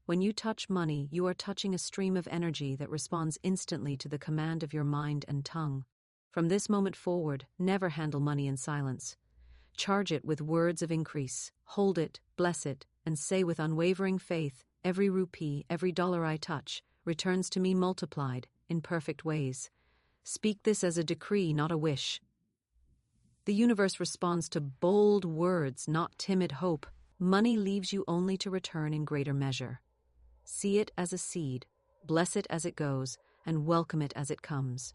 When you touch money, you are touching a stream of energy that responds instantly to the command of your mind and tongue. From this moment forward, never handle money in silence. Charge it with words of increase, hold it, bless it, and say with unwavering faith, every rupee, every dollar I touch, returns to me multiplied, in perfect ways. Speak this as a decree, not a wish. The universe responds to bold words, not timid hope. Money leaves you only to return in greater measure. See it as a seed, bless it as it goes, and welcome it as it comes.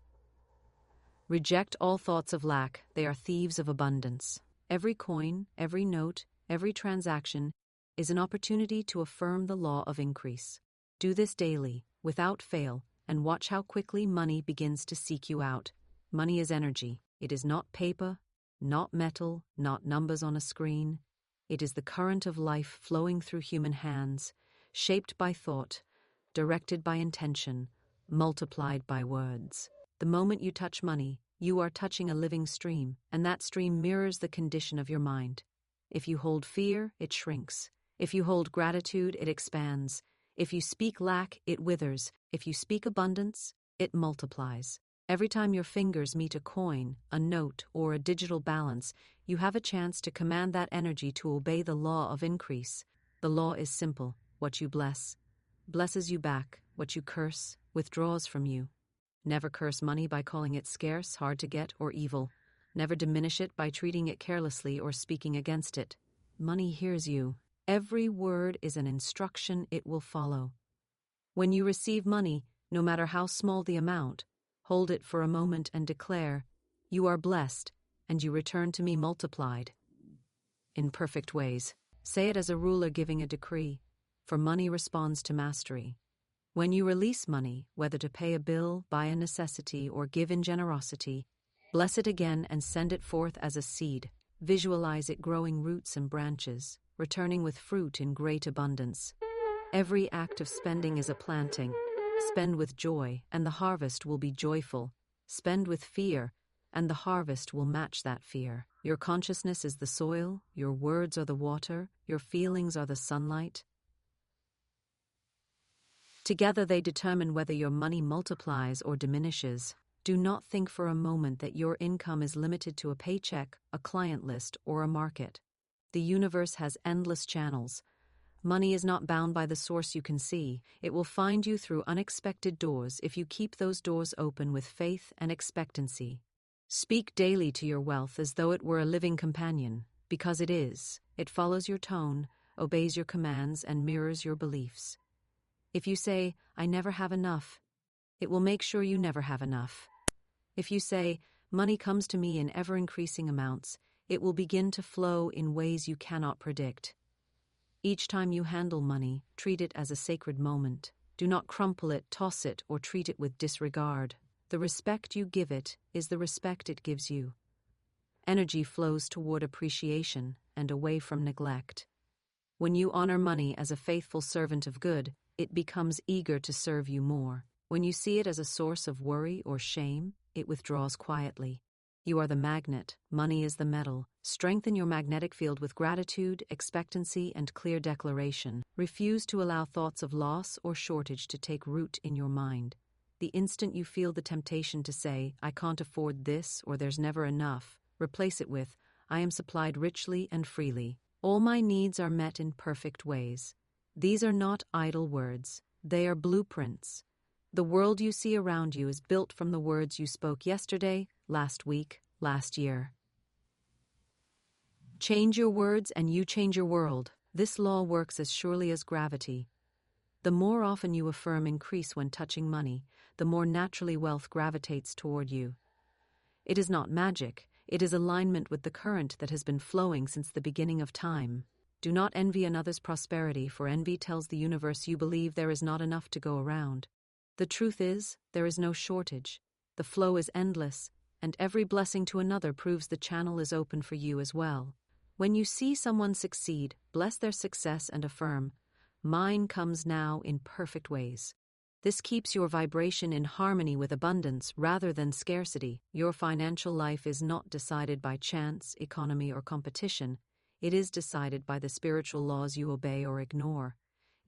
Reject all thoughts of lack, they are thieves of abundance. Every coin, every note, every transaction is an opportunity to affirm the law of increase. Do this daily, without fail, and watch how quickly money begins to seek you out. Money is energy. It is not paper, not metal, not numbers on a screen. It is the current of life flowing through human hands, shaped by thought, directed by intention, multiplied by words. The moment you touch money, you are touching a living stream, and that stream mirrors the condition of your mind. If you hold fear, it shrinks. If you hold gratitude, it expands. If you speak lack, it withers. If you speak abundance, it multiplies. Every time your fingers meet a coin, a note, or a digital balance, you have a chance to command that energy to obey the law of increase. The law is simple. What you bless, blesses you back. What you curse, withdraws from you. Never curse money by calling it scarce, hard to get, or evil. Never diminish it by treating it carelessly or speaking against it. Money hears you. Every word is an instruction it will follow. When you receive money, no matter how small the amount, hold it for a moment and declare, "You are blessed, and you return to me multiplied." In perfect ways. Say it as a ruler giving a decree, for money responds to mastery. When you release money, whether to pay a bill, buy a necessity, or give in generosity, bless it again and send it forth as a seed. Visualize it growing roots and branches, returning with fruit in great abundance. Every act of spending is a planting. Spend with joy, and the harvest will be joyful. Spend with fear, and the harvest will match that fear. Your consciousness is the soil, your words are the water, your feelings are the sunlight. Together they determine whether your money multiplies or diminishes. Do not think for a moment that your income is limited to a paycheck, a client list, or a market. The universe has endless channels. Money is not bound by the source you can see. It will find you through unexpected doors if you keep those doors open with faith and expectancy. Speak daily to your wealth as though it were a living companion, because it is. It follows your tone, obeys your commands, and mirrors your beliefs. If you say, "I never have enough," it will make sure you never have enough. If you say, "Money comes to me in ever-increasing amounts," it will begin to flow in ways you cannot predict. Each time you handle money, treat it as a sacred moment. Do not crumple it, toss it, or treat it with disregard. The respect you give it is the respect it gives you. Energy flows toward appreciation and away from neglect. When you honor money as a faithful servant of good, it becomes eager to serve you more. When you see it as a source of worry or shame, it withdraws quietly. You are the magnet, money is the metal. Strengthen your magnetic field with gratitude, expectancy, and clear declaration. Refuse to allow thoughts of loss or shortage to take root in your mind. The instant you feel the temptation to say, "I can't afford this," or "there's never enough," replace it with, "I am supplied richly and freely. All my needs are met in perfect ways." These are not idle words. They are blueprints. The world you see around you is built from the words you spoke yesterday, last week, last year. Change your words and you change your world. This law works as surely as gravity. The more often you affirm increase when touching money, the more naturally wealth gravitates toward you. It is not magic, it is alignment with the current that has been flowing since the beginning of time. Do not envy another's prosperity, for envy tells the universe you believe there is not enough to go around. The truth is, there is no shortage. The flow is endless, and every blessing to another proves the channel is open for you as well. When you see someone succeed, bless their success and affirm, "Mine comes now in perfect ways." This keeps your vibration in harmony with abundance rather than scarcity. Your financial life is not decided by chance, economy, or competition. It is decided by the spiritual laws you obey or ignore.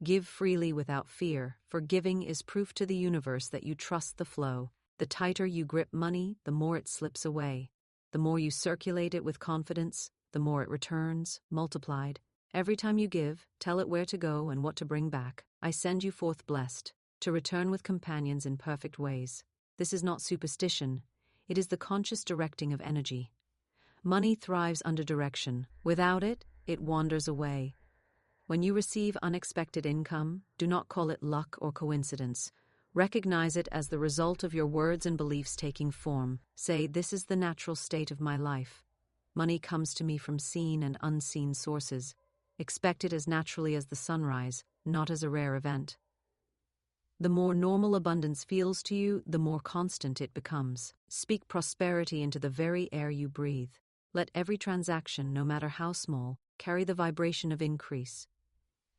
Give freely without fear, for giving is proof to the universe that you trust the flow. The tighter you grip money, the more it slips away. The more you circulate it with confidence, the more it returns, multiplied. Every time you give, tell it where to go and what to bring back. I send you forth blessed, to return with companions in perfect ways. This is not superstition, it is the conscious directing of energy. Money thrives under direction. Without it, it wanders away. When you receive unexpected income, do not call it luck or coincidence. Recognize it as the result of your words and beliefs taking form. Say, this is the natural state of my life. Money comes to me from seen and unseen sources. Expect it as naturally as the sunrise, not as a rare event. The more normal abundance feels to you, the more constant it becomes. Speak prosperity into the very air you breathe. Let every transaction, no matter how small, carry the vibration of increase.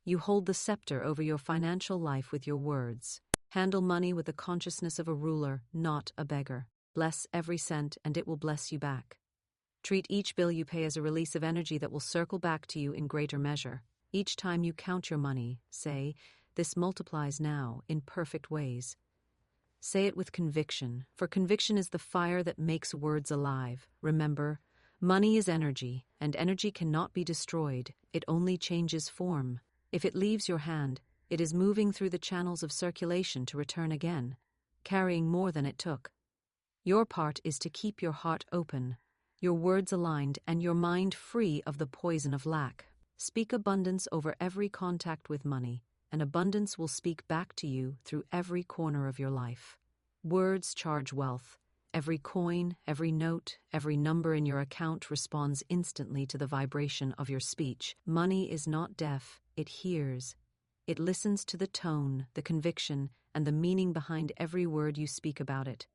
You hold the scepter over your financial life with your words. Handle money with the consciousness of a ruler, not a beggar. Bless every cent and it will bless you back. Treat each bill you pay as a release of energy that will circle back to you in greater measure. Each time you count your money, say, this multiplies now in perfect ways. Say it with conviction, for conviction is the fire that makes words alive. Remember, money is energy, and energy cannot be destroyed. It only changes form. If it leaves your hand, it is moving through the channels of circulation to return again, carrying more than it took. Your part is to keep your heart open, your words aligned, and your mind free of the poison of lack. Speak abundance over every contact with money, and abundance will speak back to you through every corner of your life. Words charge wealth. Every coin, every note, every number in your account responds instantly to the vibration of your speech. Money is not deaf, it hears. It listens to the tone, the conviction, and the meaning behind every word you speak about it.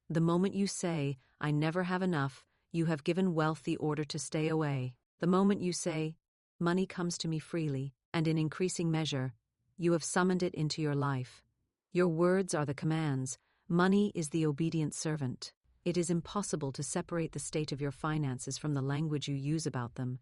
The moment you say, I never have enough, you have given wealth the order to stay away. The moment you say, money comes to me freely, and in increasing measure, you have summoned it into your life. Your words are the commands. Money is the obedient servant. It is impossible to separate the state of your finances from the language you use about them.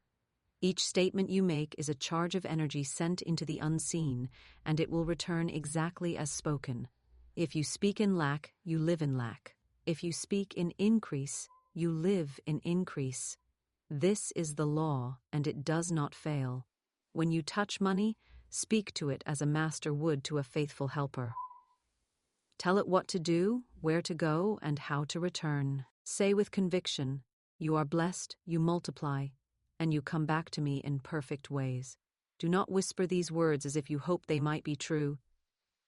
Each statement you make is a charge of energy sent into the unseen, and it will return exactly as spoken. If you speak in lack, you live in lack. If you speak in increase, you live in increase. This is the law, and it does not fail. When you touch money, speak to it as a master would to a faithful helper. Tell it what to do, where to go, and how to return. Say with conviction, you are blessed, you multiply, and you come back to me in perfect ways. Do not whisper these words as if you hope they might be true.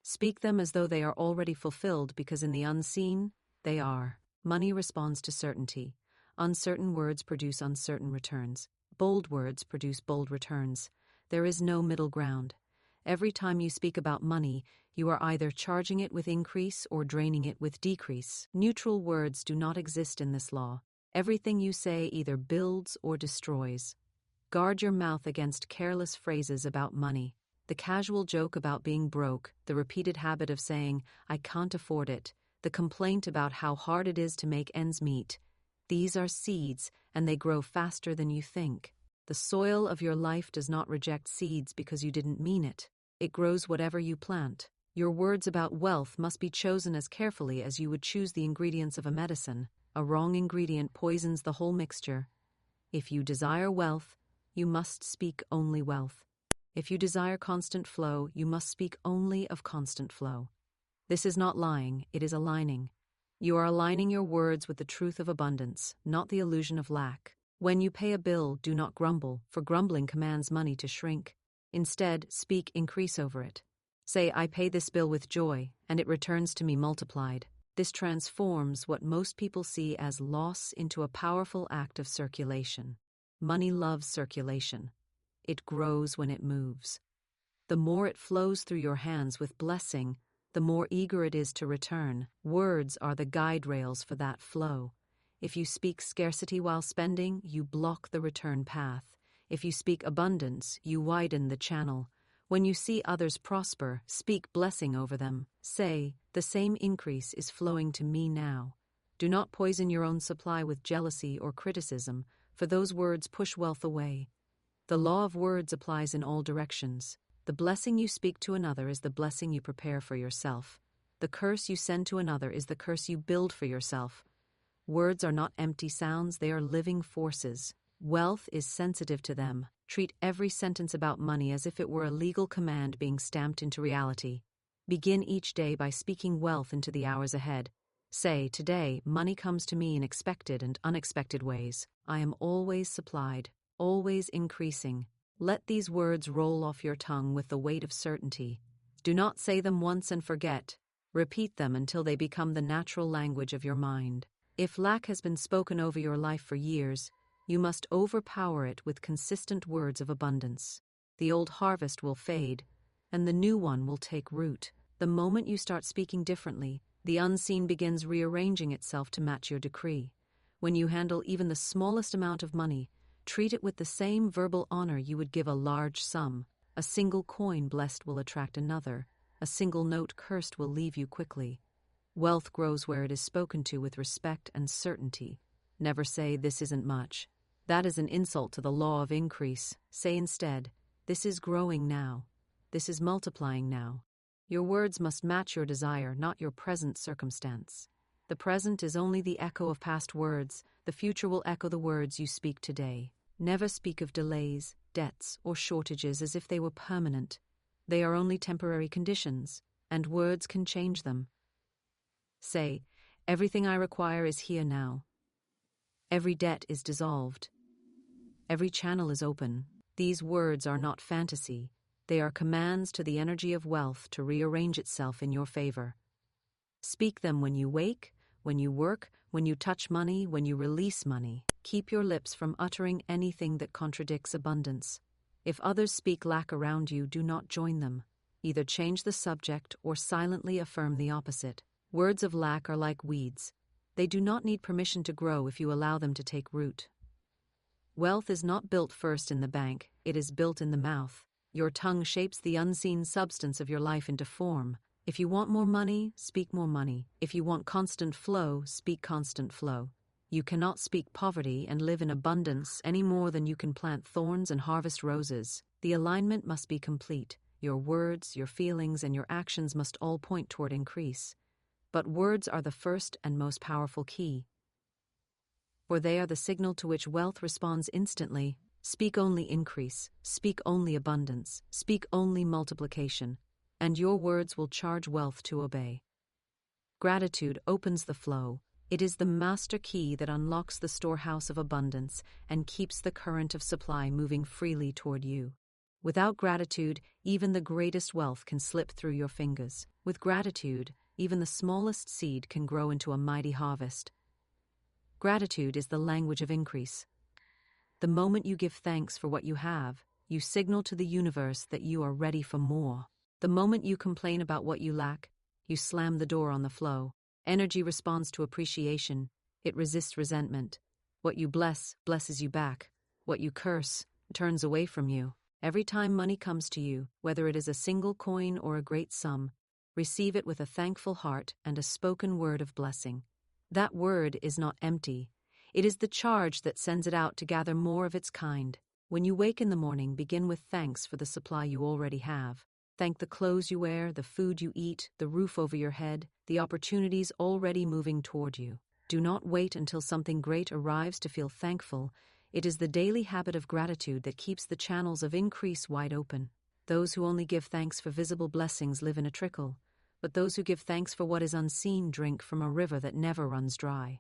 Speak them as though they are already fulfilled, because in the unseen, they are. Money responds to certainty. Uncertain words produce uncertain returns. Bold words produce bold returns. There is no middle ground. Every time you speak about money, you are either charging it with increase or draining it with decrease. Neutral words do not exist in this law. Everything you say either builds or destroys. Guard your mouth against careless phrases about money. The casual joke about being broke, the repeated habit of saying, I can't afford it, the complaint about how hard it is to make ends meet. These are seeds, and they grow faster than you think. The soil of your life does not reject seeds because you didn't mean it. It grows whatever you plant. Your words about wealth must be chosen as carefully as you would choose the ingredients of a medicine. A wrong ingredient poisons the whole mixture. If you desire wealth, you must speak only wealth. If you desire constant flow, you must speak only of constant flow. This is not lying, it is aligning. You are aligning your words with the truth of abundance, not the illusion of lack. When you pay a bill, do not grumble, for grumbling commands money to shrink. Instead, speak increase over it. Say, I pay this bill with joy, and it returns to me multiplied. This transforms what most people see as loss into a powerful act of circulation. Money loves circulation. It grows when it moves. The more it flows through your hands with blessing, the more eager it is to return. Words are the guide rails for that flow. If you speak scarcity while spending, you block the return path. If you speak abundance, you widen the channel. When you see others prosper, speak blessing over them. Say, the same increase is flowing to me now. Do not poison your own supply with jealousy or criticism, for those words push wealth away. The law of words applies in all directions. The blessing you speak to another is the blessing you prepare for yourself. The curse you send to another is the curse you build for yourself. Words are not empty sounds, they are living forces. Wealth is sensitive to them. Treat every sentence about money as if it were a legal command being stamped into reality. Begin each day by speaking wealth into the hours ahead. Say, today, money comes to me in expected and unexpected ways. I am always supplied, always increasing. Let these words roll off your tongue with the weight of certainty. Do not say them once and forget. Repeat them until they become the natural language of your mind. If lack has been spoken over your life for years, you must overpower it with consistent words of abundance. The old harvest will fade, and the new one will take root. The moment you start speaking differently, the unseen begins rearranging itself to match your decree. When you handle even the smallest amount of money, treat it with the same verbal honor you would give a large sum. A single coin blessed will attract another. A single note cursed will leave you quickly. Wealth grows where it is spoken to with respect and certainty. Never say, "This isn't much." That is an insult to the law of increase. Say instead, "This is growing now. This is multiplying now." Your words must match your desire, not your present circumstance. The present is only the echo of past words. The future will echo the words you speak today. Never speak of delays, debts, or shortages as if they were permanent. They are only temporary conditions, and words can change them. Say, "Everything I require is here now." Every debt is dissolved. Every channel is open. These words are not fantasy. They are commands to the energy of wealth to rearrange itself in your favor. Speak them when you wake, when you work, when you touch money, when you release money. Keep your lips from uttering anything that contradicts abundance. If others speak lack around you, do not join them. Either change the subject or silently affirm the opposite. Words of lack are like weeds. They do not need permission to grow if you allow them to take root. Wealth is not built first in the bank, it is built in the mouth. Your tongue shapes the unseen substance of your life into form. If you want more money, speak more money. If you want constant flow, speak constant flow. You cannot speak poverty and live in abundance any more than you can plant thorns and harvest roses. The alignment must be complete. Your words, your feelings, and your actions must all point toward increase. But words are the first and most powerful key, for they are the signal to which wealth responds instantly. Speak only increase, speak only abundance, speak only multiplication, and your words will charge wealth to obey. Gratitude opens the flow. It is the master key that unlocks the storehouse of abundance and keeps the current of supply moving freely toward you. Without gratitude, even the greatest wealth can slip through your fingers. With gratitude, even the smallest seed can grow into a mighty harvest. Gratitude is the language of increase. The moment you give thanks for what you have, you signal to the universe that you are ready for more. The moment you complain about what you lack, you slam the door on the flow. Energy responds to appreciation. It resists resentment. What you bless, blesses you back. What you curse, turns away from you. Every time money comes to you, whether it is a single coin or a great sum, receive it with a thankful heart and a spoken word of blessing. That word is not empty. It is the charge that sends it out to gather more of its kind. When you wake in the morning, begin with thanks for the supply you already have. Thank the clothes you wear, the food you eat, the roof over your head, the opportunities already moving toward you. Do not wait until something great arrives to feel thankful. It is the daily habit of gratitude that keeps the channels of increase wide open. Those who only give thanks for visible blessings live in a trickle, but those who give thanks for what is unseen drink from a river that never runs dry.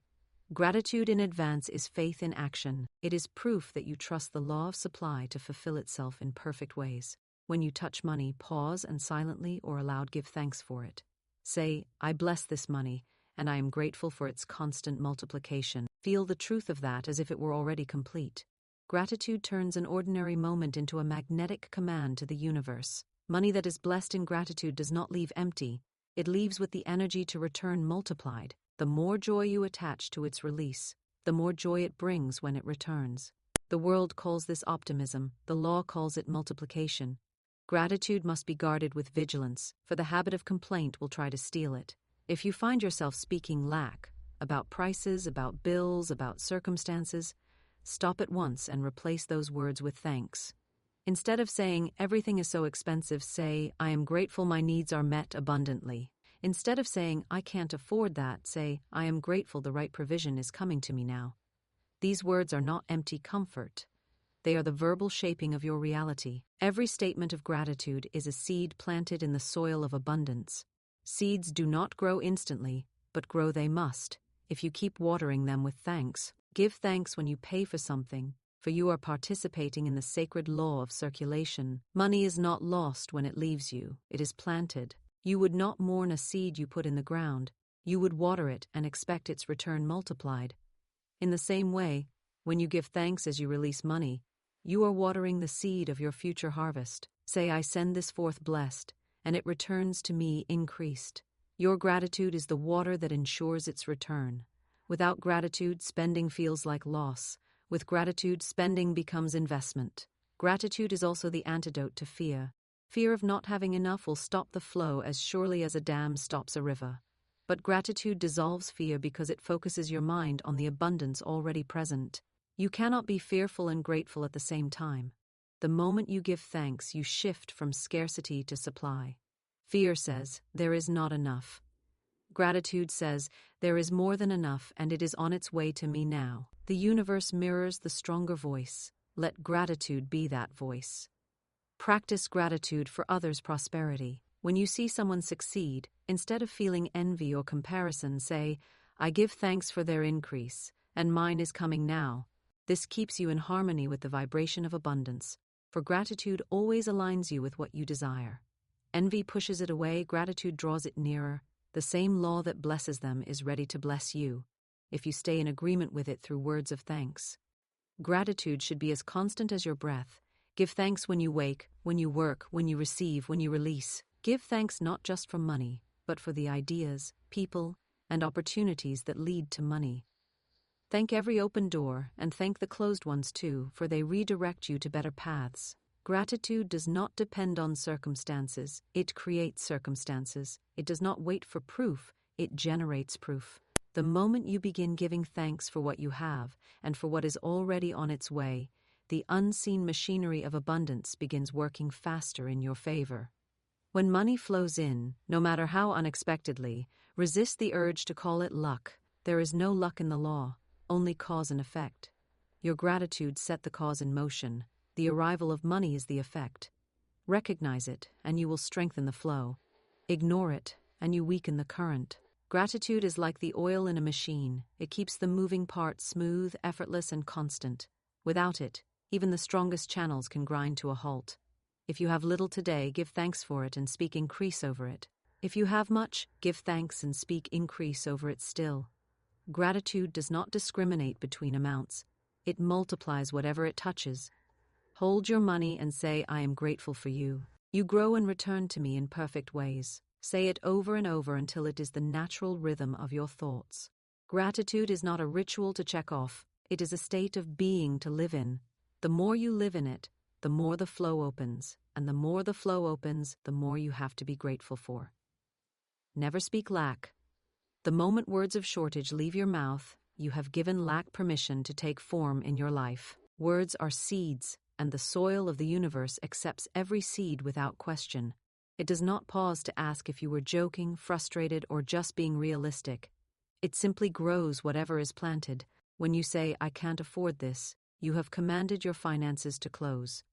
Gratitude in advance is faith in action. It is proof that you trust the law of supply to fulfill itself in perfect ways. When you touch money, pause and silently or aloud give thanks for it. Say, "I bless this money, and I am grateful for its constant multiplication." Feel the truth of that as if it were already complete. Gratitude turns an ordinary moment into a magnetic command to the universe. Money that is blessed in gratitude does not leave empty. It leaves with the energy to return multiplied. The more joy you attach to its release, the more joy it brings when it returns. The world calls this optimism, the law calls it multiplication. Gratitude must be guarded with vigilance, for the habit of complaint will try to steal it. If you find yourself speaking lack, about prices, about bills, about circumstances, stop at once and replace those words with thanks. Instead of saying, everything is so expensive, say, I am grateful my needs are met abundantly. Instead of saying, I can't afford that, say, I am grateful the right provision is coming to me now. These words are not empty comfort. They are the verbal shaping of your reality. Every statement of gratitude is a seed planted in the soil of abundance. Seeds do not grow instantly, but grow they must, if you keep watering them with thanks. Give thanks when you pay for something, for you are participating in the sacred law of circulation. Money is not lost when it leaves you, it is planted. You would not mourn a seed you put in the ground, you would water it and expect its return multiplied. In the same way, when you give thanks as you release money, you are watering the seed of your future harvest. Say, I send this forth blessed, and it returns to me increased. Your gratitude is the water that ensures its return. Without gratitude, spending feels like loss. With gratitude, spending becomes investment. Gratitude is also the antidote to fear. Fear of not having enough will stop the flow as surely as a dam stops a river. But gratitude dissolves fear because it focuses your mind on the abundance already present. You cannot be fearful and grateful at the same time. The moment you give thanks, you shift from scarcity to supply. Fear says, there is not enough. Gratitude says, there is more than enough and it is on its way to me now. The universe mirrors the stronger voice. Let gratitude be that voice. Practice gratitude for others' prosperity. When you see someone succeed, instead of feeling envy or comparison, say, I give thanks for their increase, and mine is coming now. This keeps you in harmony with the vibration of abundance, for gratitude always aligns you with what you desire. Envy pushes it away, gratitude draws it nearer. The same law that blesses them is ready to bless you, if you stay in agreement with it through words of thanks. Gratitude should be as constant as your breath. Give thanks when you wake, when you work, when you receive, when you release. Give thanks not just for money, but for the ideas, people, and opportunities that lead to money. Thank every open door, and thank the closed ones too, for they redirect you to better paths. Gratitude does not depend on circumstances, it creates circumstances. It does not wait for proof, it generates proof. The moment you begin giving thanks for what you have, and for what is already on its way, the unseen machinery of abundance begins working faster in your favor. When money flows in, no matter how unexpectedly, resist the urge to call it luck. There is no luck in the law, only cause and effect. Your gratitude set the cause in motion. The arrival of money is the effect. Recognize it, and you will strengthen the flow. Ignore it, and you weaken the current. Gratitude is like the oil in a machine. It keeps the moving parts smooth, effortless, and constant. Without it, even the strongest channels can grind to a halt. If you have little today, give thanks for it and speak increase over it. If you have much, give thanks and speak increase over it still. Gratitude does not discriminate between amounts. It multiplies whatever it touches. Hold your money and say, I am grateful for you. You grow and return to me in perfect ways. Say it over and over until it is the natural rhythm of your thoughts. Gratitude is not a ritual to check off. It is a state of being to live in. The more you live in it, the more the flow opens, and the more the flow opens, the more you have to be grateful for. Never speak lack. The moment words of shortage leave your mouth, you have given lack permission to take form in your life. Words are seeds, and the soil of the universe accepts every seed without question. It does not pause to ask if you were joking, frustrated, or just being realistic. It simply grows whatever is planted. When you say, I can't afford this, you have commanded your finances to close.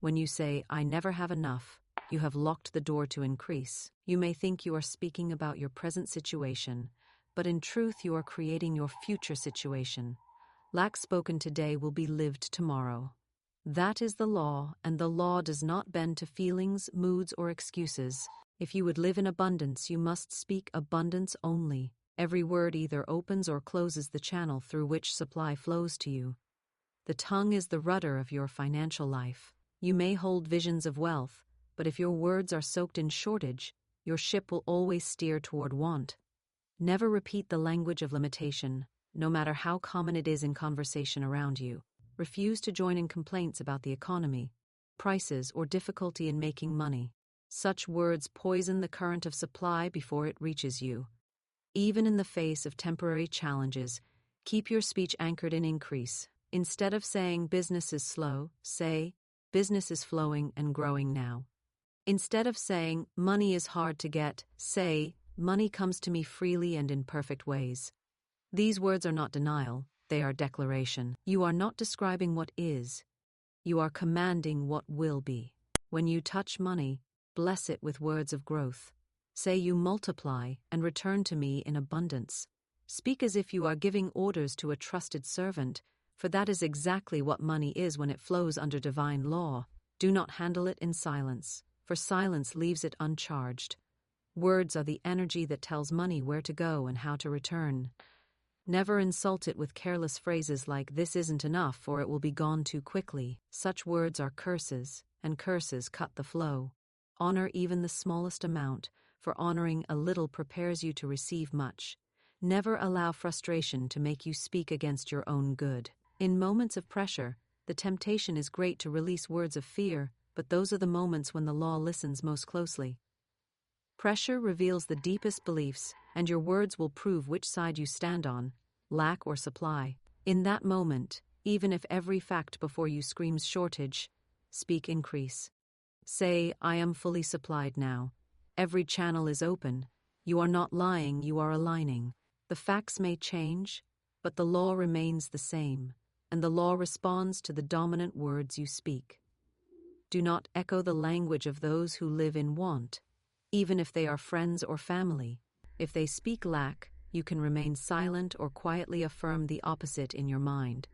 When you say, I never have enough, you have locked the door to increase. You may think you are speaking about your present situation, but in truth you are creating your future situation. Lack spoken today will be lived tomorrow. That is the law, and the law does not bend to feelings, moods, or excuses. If you would live in abundance, you must speak abundance only. Every word either opens or closes the channel through which supply flows to you. The tongue is the rudder of your financial life. You may hold visions of wealth, but if your words are soaked in shortage, your ship will always steer toward want. Never repeat the language of limitation, no matter how common it is in conversation around you. Refuse to join in complaints about the economy, prices, or difficulty in making money. Such words poison the current of supply before it reaches you. Even in the face of temporary challenges, keep your speech anchored in increase. Instead of saying business is slow, say Business is flowing and growing now. Instead of saying, money is hard to get, say, money comes to me freely and in perfect ways. These words are not denial, they are declaration. You are not describing what is, you are commanding what will be. When you touch money, bless it with words of growth. Say you multiply and return to me in abundance. Speak as if you are giving orders to a trusted servant, for that is exactly what money is when it flows under divine law. Do not handle it in silence, for silence leaves it uncharged. Words are the energy that tells money where to go and how to return. Never insult it with careless phrases like "this isn't enough" or "it will be gone too quickly." Such words are curses, and curses cut the flow. Honor even the smallest amount, for honoring a little prepares you to receive much. Never allow frustration to make you speak against your own good. In moments of pressure, the temptation is great to release words of fear, but those are the moments when the law listens most closely. Pressure reveals the deepest beliefs, and your words will prove which side you stand on, lack or supply. In that moment, even if every fact before you screams shortage, speak increase. Say, I am fully supplied now. Every channel is open. You are not lying, you are aligning. The facts may change, but the law remains the same, and the law responds to the dominant words you speak. Do not echo the language of those who live in want, even if they are friends or family. If they speak lack, you can remain silent or quietly affirm the opposite in your mind.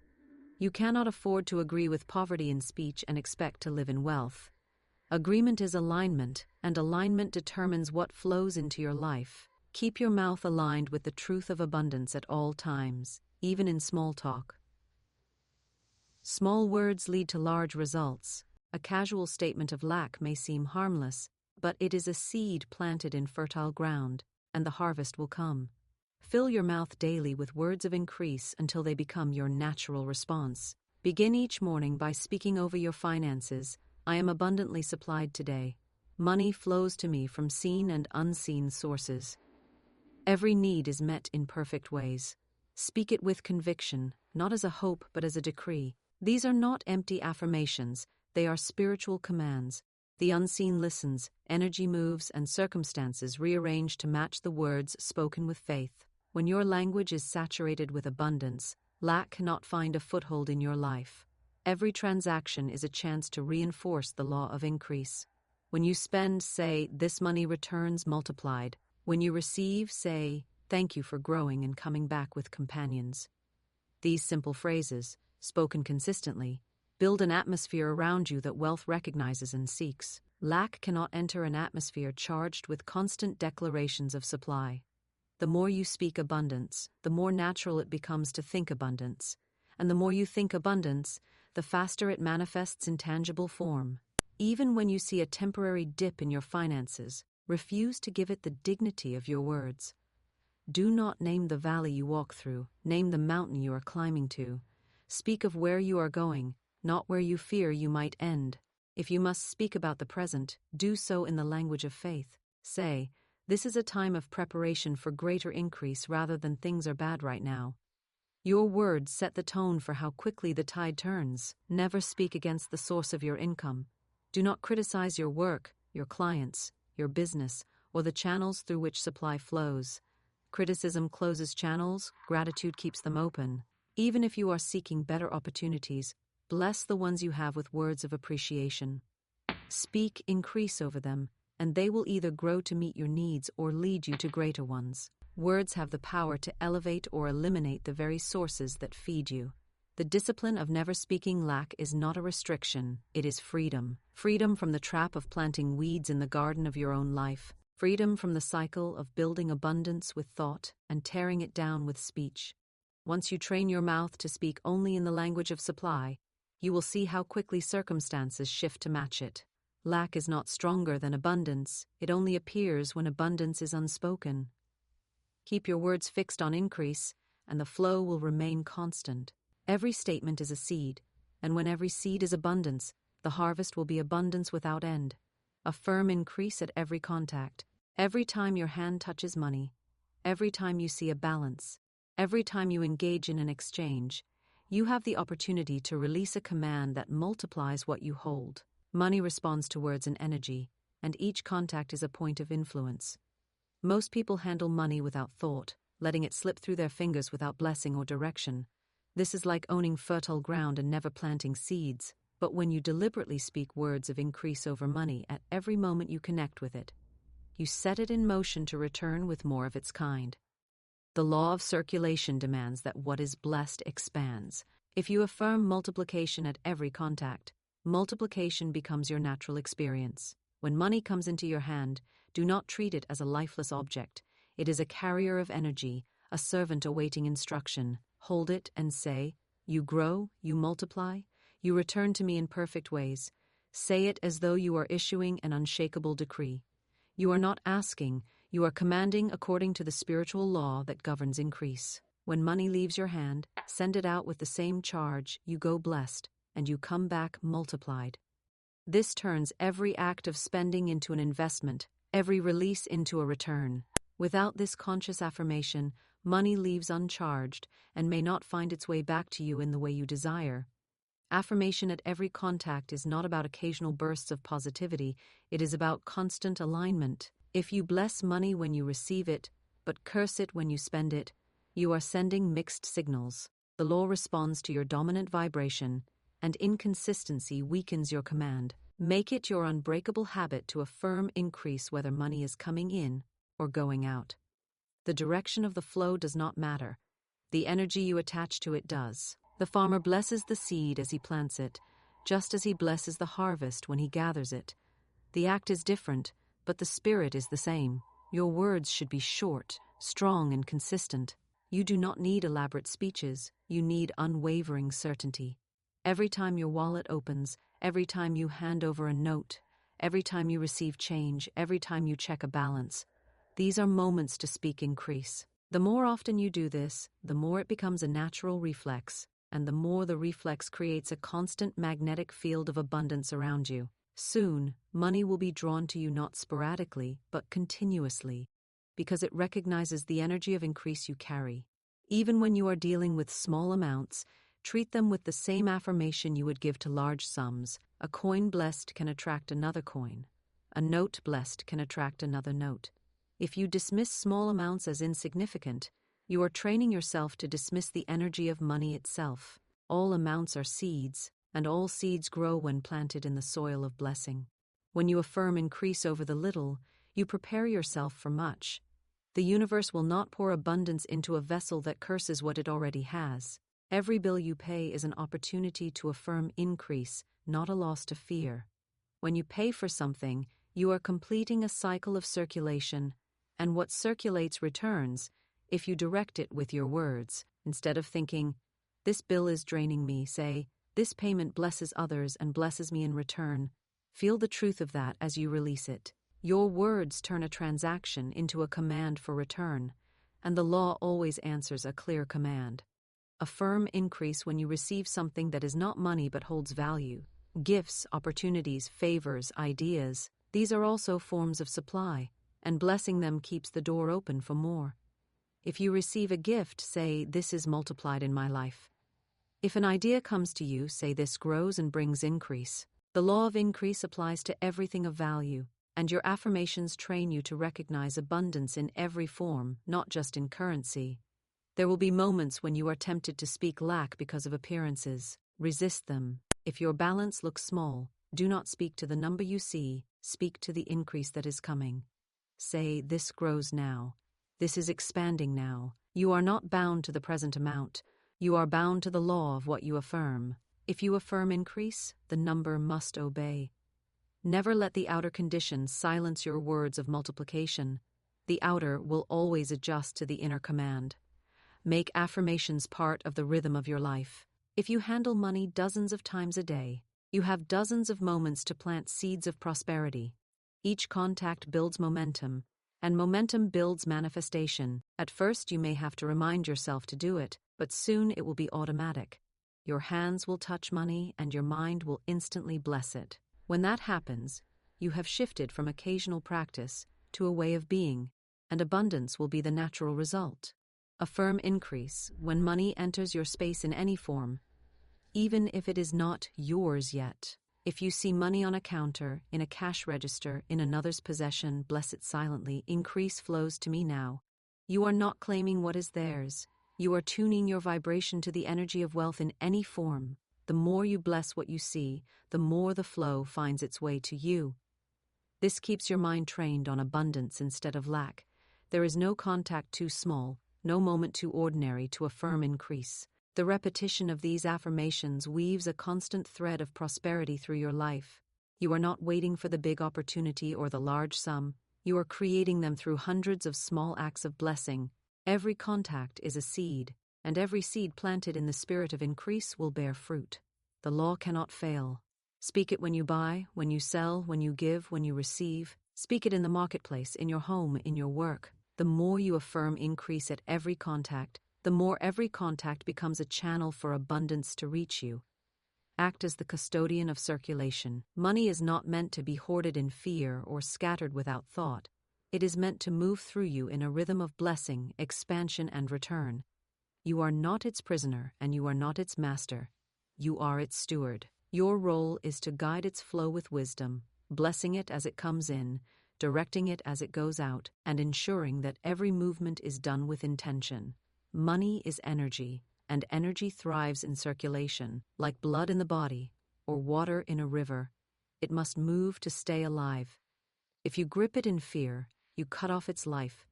You cannot afford to agree with poverty in speech and expect to live in wealth. Agreement is alignment, and alignment determines what flows into your life. Keep your mouth aligned with the truth of abundance at all times, even in small talk. Small words lead to large results. A casual statement of lack may seem harmless, but it is a seed planted in fertile ground, and the harvest will come. Fill your mouth daily with words of increase until they become your natural response. Begin each morning by speaking over your finances. I am abundantly supplied today. Money flows to me from seen and unseen sources. Every need is met in perfect ways. Speak it with conviction, not as a hope but as a decree. These are not empty affirmations, they are spiritual commands. The unseen listens, energy moves, and circumstances rearrange to match the words spoken with faith. When your language is saturated with abundance, lack cannot find a foothold in your life. Every transaction is a chance to reinforce the law of increase. When you spend, say, this money returns multiplied. When you receive, say, thank you for growing and coming back with companions. These simple phrases, spoken consistently, build an atmosphere around you that wealth recognizes and seeks. Lack cannot enter an atmosphere charged with constant declarations of supply. The more you speak abundance, the more natural it becomes to think abundance. And the more you think abundance, the faster it manifests in tangible form. Even when you see a temporary dip in your finances, refuse to give it the dignity of your words. Do not name the valley you walk through, name the mountain you are climbing to. Speak of where you are going, not where you fear you might end. If you must speak about the present, do so in the language of faith. Say, this is a time of preparation for greater increase rather than things are bad right now. Your words set the tone for how quickly the tide turns. Never speak against the source of your income. Do not criticize your work, your clients, your business, or the channels through which supply flows. Criticism closes channels, gratitude keeps them open. Even if you are seeking better opportunities, bless the ones you have with words of appreciation. Speak increase over them, and they will either grow to meet your needs or lead you to greater ones. Words have the power to elevate or eliminate the very sources that feed you. The discipline of never speaking lack is not a restriction, it is freedom. Freedom from the trap of planting weeds in the garden of your own life. Freedom from the cycle of building abundance with thought and tearing it down with speech. Once you train your mouth to speak only in the language of supply, you will see how quickly circumstances shift to match it. Lack is not stronger than abundance, it only appears when abundance is unspoken. Keep your words fixed on increase, and the flow will remain constant. Every statement is a seed, and when every seed is abundance, the harvest will be abundance without end. Affirm increase at every contact. Every time your hand touches money, every time you see a balance, every time you engage in an exchange, you have the opportunity to release a command that multiplies what you hold. Money responds to words and energy, and each contact is a point of influence. Most people handle money without thought, letting it slip through their fingers without blessing or direction. This is like owning fertile ground and never planting seeds. But when you deliberately speak words of increase over money at every moment you connect with it, you set it in motion to return with more of its kind. The law of circulation demands that what is blessed expands. If you affirm multiplication at every contact, multiplication becomes your natural experience. When money comes into your hand, do not treat it as a lifeless object. It is a carrier of energy, a servant awaiting instruction. Hold it and say, "You grow, you multiply, you return to me in perfect ways." Say it as though you are issuing an unshakable decree. You are not asking, you are commanding according to the spiritual law that governs increase. When money leaves your hand, send it out with the same charge. You go blessed, and you come back multiplied. This turns every act of spending into an investment, every release into a return. Without this conscious affirmation, money leaves uncharged and may not find its way back to you in the way you desire. Affirmation at every contact is not about occasional bursts of positivity, it is about constant alignment. If you bless money when you receive it, but curse it when you spend it, you are sending mixed signals. The law responds to your dominant vibration, and inconsistency weakens your command. Make it your unbreakable habit to affirm increase whether money is coming in or going out. The direction of the flow does not matter. The energy you attach to it does. The farmer blesses the seed as he plants it, just as he blesses the harvest when he gathers it. The act is different, but the spirit is the same. Your words should be short, strong, and consistent. You do not need elaborate speeches, you need unwavering certainty. Every time your wallet opens, every time you hand over a note, every time you receive change, every time you check a balance, these are moments to speak increase. The more often you do this, the more it becomes a natural reflex, and the more the reflex creates a constant magnetic field of abundance around you. Soon, money will be drawn to you not sporadically, but continuously, because it recognizes the energy of increase you carry. Even when you are dealing with small amounts, treat them with the same affirmation you would give to large sums. A coin blessed can attract another coin. A note blessed can attract another note. If you dismiss small amounts as insignificant, you are training yourself to dismiss the energy of money itself. All amounts are seeds, and all seeds grow when planted in the soil of blessing. When you affirm increase over the little, you prepare yourself for much. The universe will not pour abundance into a vessel that curses what it already has. Every bill you pay is an opportunity to affirm increase, not a loss to fear. When you pay for something, you are completing a cycle of circulation, and what circulates returns if you direct it with your words. Instead of thinking, "This bill is draining me," say, "This payment blesses others and blesses me in return." Feel the truth of that as you release it. Your words turn a transaction into a command for return, and the law always answers a clear command. Affirm increase when you receive something that is not money but holds value. Gifts, opportunities, favors, ideas, these are also forms of supply, and blessing them keeps the door open for more. If you receive a gift, say, "This is multiplied in my life." If an idea comes to you, say, "This grows and brings increase." The law of increase applies to everything of value, and your affirmations train you to recognize abundance in every form, not just in currency. There will be moments when you are tempted to speak lack because of appearances. Resist them. If your balance looks small, do not speak to the number you see, speak to the increase that is coming. Say, "This grows now. This is expanding now." You are not bound to the present amount. You are bound to the law of what you affirm. If you affirm increase, the number must obey. Never let the outer conditions silence your words of multiplication. The outer will always adjust to the inner command. Make affirmations part of the rhythm of your life. If you handle money dozens of times a day, you have dozens of moments to plant seeds of prosperity. Each contact builds momentum, and momentum builds manifestation. At first, you may have to remind yourself to do it, but soon it will be automatic. Your hands will touch money, and your mind will instantly bless it. When that happens, you have shifted from occasional practice to a way of being, and abundance will be the natural result. Affirm increase when money enters your space in any form, even if it is not yours yet. If you see money on a counter, in a cash register, in another's possession, bless it silently. Increase flows to me now. You are not claiming what is theirs. You are tuning your vibration to the energy of wealth in any form. The more you bless what you see, the more the flow finds its way to you. This keeps your mind trained on abundance instead of lack. There is no contact too small, no moment too ordinary to affirm increase. The repetition of these affirmations weaves a constant thread of prosperity through your life. You are not waiting for the big opportunity or the large sum. You are creating them through hundreds of small acts of blessing. Every contact is a seed, and every seed planted in the spirit of increase will bear fruit. The law cannot fail. Speak it when you buy, when you sell, when you give, when you receive. Speak it in the marketplace, in your home, in your work. The more you affirm increase at every contact, the more every contact becomes a channel for abundance to reach you. Act as the custodian of circulation. Money is not meant to be hoarded in fear or scattered without thought. It is meant to move through you in a rhythm of blessing, expansion, and return. You are not its prisoner, and you are not its master. You are its steward. Your role is to guide its flow with wisdom, blessing it as it comes in, directing it as it goes out, and ensuring that every movement is done with intention. Money is energy, and energy thrives in circulation, like blood in the body or water in a river. It must move to stay alive. If you grip it in fear, you cut off its life.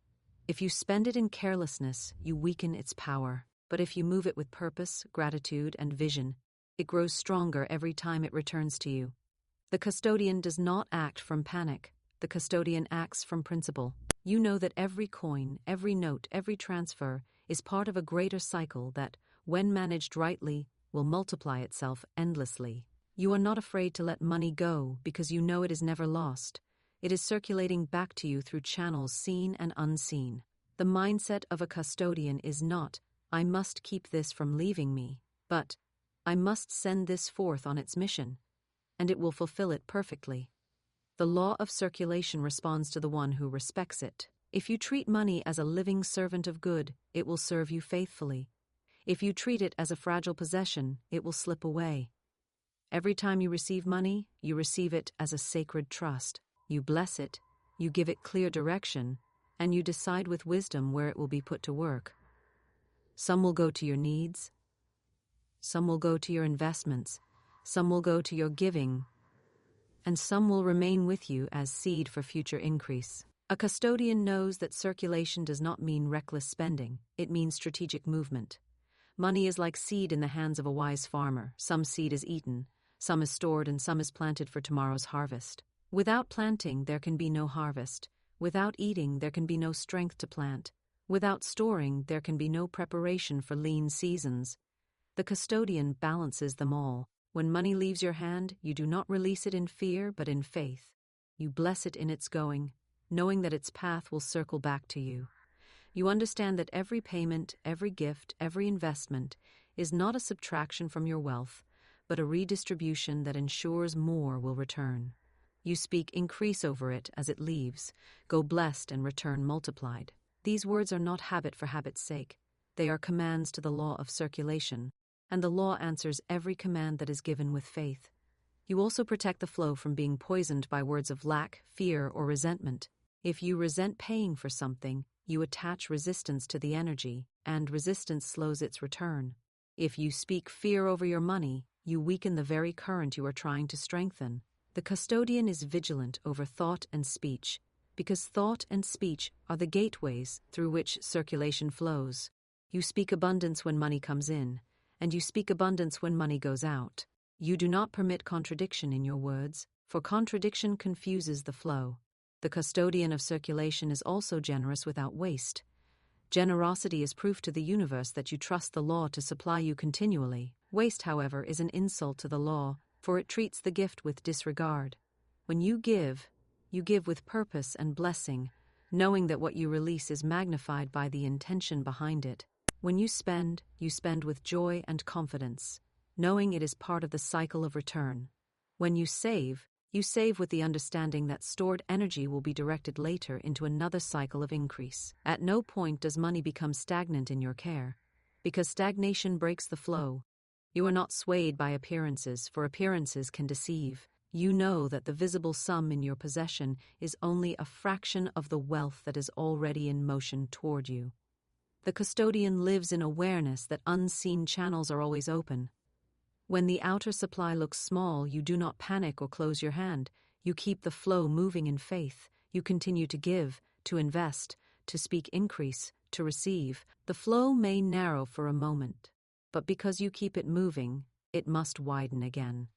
If you spend it in carelessness, you weaken its power. But if you move it with purpose, gratitude, and vision, it grows stronger every time it returns to you. The custodian does not act from panic. The custodian acts from principle. You know that every coin, every note, every transfer is part of a greater cycle that, when managed rightly, will multiply itself endlessly. You are not afraid to let money go because you know it is never lost. It is circulating back to you through channels seen and unseen. The mindset of a custodian is not, I must keep this from leaving me, but, I must send this forth on its mission, and it will fulfill it perfectly. The law of circulation responds to the one who respects it. If you treat money as a living servant of good, it will serve you faithfully. If you treat it as a fragile possession, it will slip away. Every time you receive money, you receive it as a sacred trust. You bless it, you give it clear direction, and you decide with wisdom where it will be put to work. Some will go to your needs, some will go to your investments, some will go to your giving, and some will remain with you as seed for future increase. A custodian knows that circulation does not mean reckless spending, it means strategic movement. Money is like seed in the hands of a wise farmer. Some seed is eaten, some is stored, and some is planted for tomorrow's harvest. Without planting, there can be no harvest. Without eating, there can be no strength to plant. Without storing, there can be no preparation for lean seasons. The custodian balances them all. When money leaves your hand, you do not release it in fear, but in faith. You bless it in its going, knowing that its path will circle back to you. You understand that every payment, every gift, every investment is not a subtraction from your wealth, but a redistribution that ensures more will return. You speak increase over it as it leaves, go blessed and return multiplied. These words are not habit for habit's sake. They are commands to the law of circulation, and the law answers every command that is given with faith. You also protect the flow from being poisoned by words of lack, fear, or resentment. If you resent paying for something, you attach resistance to the energy, and resistance slows its return. If you speak fear over your money, you weaken the very current you are trying to strengthen. The custodian is vigilant over thought and speech, because thought and speech are the gateways through which circulation flows. You speak abundance when money comes in, and you speak abundance when money goes out. You do not permit contradiction in your words, for contradiction confuses the flow. The custodian of circulation is also generous without waste. Generosity is proof to the universe that you trust the law to supply you continually. Waste, however, is an insult to the law, for it treats the gift with disregard. When you give with purpose and blessing, knowing that what you release is magnified by the intention behind it. When you spend with joy and confidence, knowing it is part of the cycle of return. When you save You save with the understanding that stored energy will be directed later into another cycle of increase. At no point does money become stagnant in your care, because stagnation breaks the flow. You are not swayed by appearances, for appearances can deceive. You know that the visible sum in your possession is only a fraction of the wealth that is already in motion toward you. The custodian lives in awareness that unseen channels are always open. When the outer supply looks small, you do not panic or close your hand. You keep the flow moving in faith. You continue to give, to invest, to speak increase, to receive. The flow may narrow for a moment, but because you keep it moving, it must widen again.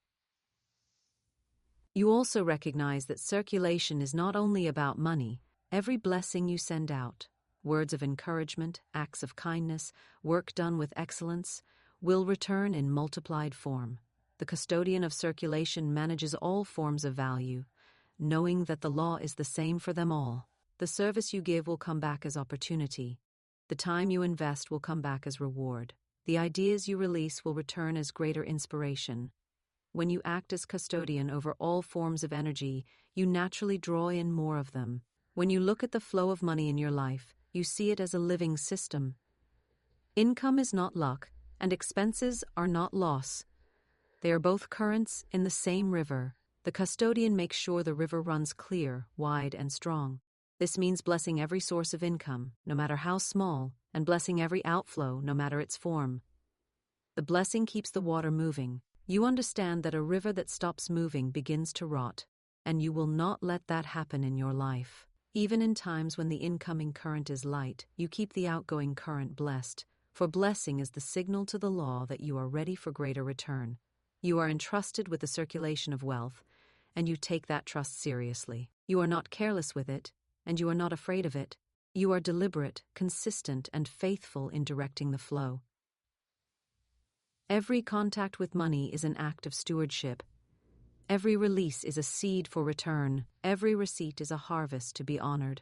You also recognize that circulation is not only about money. Every blessing you send out, words of encouragement, acts of kindness, work done with excellence, will return in multiplied form. The custodian of circulation manages all forms of value, knowing that the law is the same for them all. The service you give will come back as opportunity. The time you invest will come back as reward. The ideas you release will return as greater inspiration. When you act as custodian over all forms of energy, you naturally draw in more of them. When you look at the flow of money in your life, you see it as a living system. Income is not luck, and expenses are not loss. They are both currents in the same river. The custodian makes sure the river runs clear, wide, and strong. This means blessing every source of income, no matter how small, and blessing every outflow, no matter its form. The blessing keeps the water moving. You understand that a river that stops moving begins to rot, and you will not let that happen in your life. Even in times when the incoming current is light, you keep the outgoing current blessed, for blessing is the signal to the law that you are ready for greater return. You are entrusted with the circulation of wealth, and you take that trust seriously. You are not careless with it, and you are not afraid of it. You are deliberate, consistent, and faithful in directing the flow. Every contact with money is an act of stewardship. Every release is a seed for return. Every receipt is a harvest to be honored.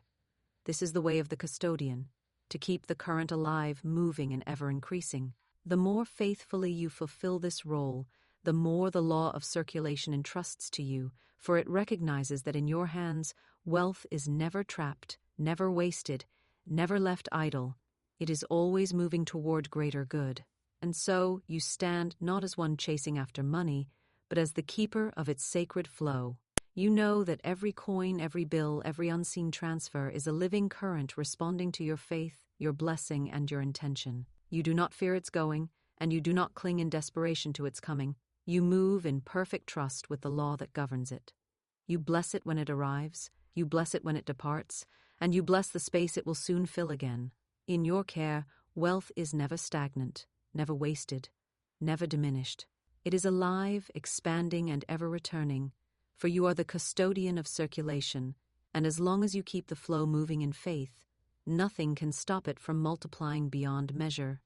This is the way of the custodian, to keep the current alive, moving, and ever increasing. The more faithfully you fulfill this role, the more the law of circulation entrusts to you, for it recognizes that in your hands, wealth is never trapped, never wasted, never left idle. It is always moving toward greater good. And so you stand not as one chasing after money, but as the keeper of its sacred flow. You know that every coin, every bill, every unseen transfer is a living current responding to your faith, your blessing, and your intention. You do not fear its going, and you do not cling in desperation to its coming. You move in perfect trust with the law that governs it. You bless it when it arrives, you bless it when it departs, and you bless the space it will soon fill again. In your care, wealth is never stagnant, never wasted, never diminished. It is alive, expanding, and ever returning, for you are the custodian of circulation, and as long as you keep the flow moving in faith, nothing can stop it from multiplying beyond measure.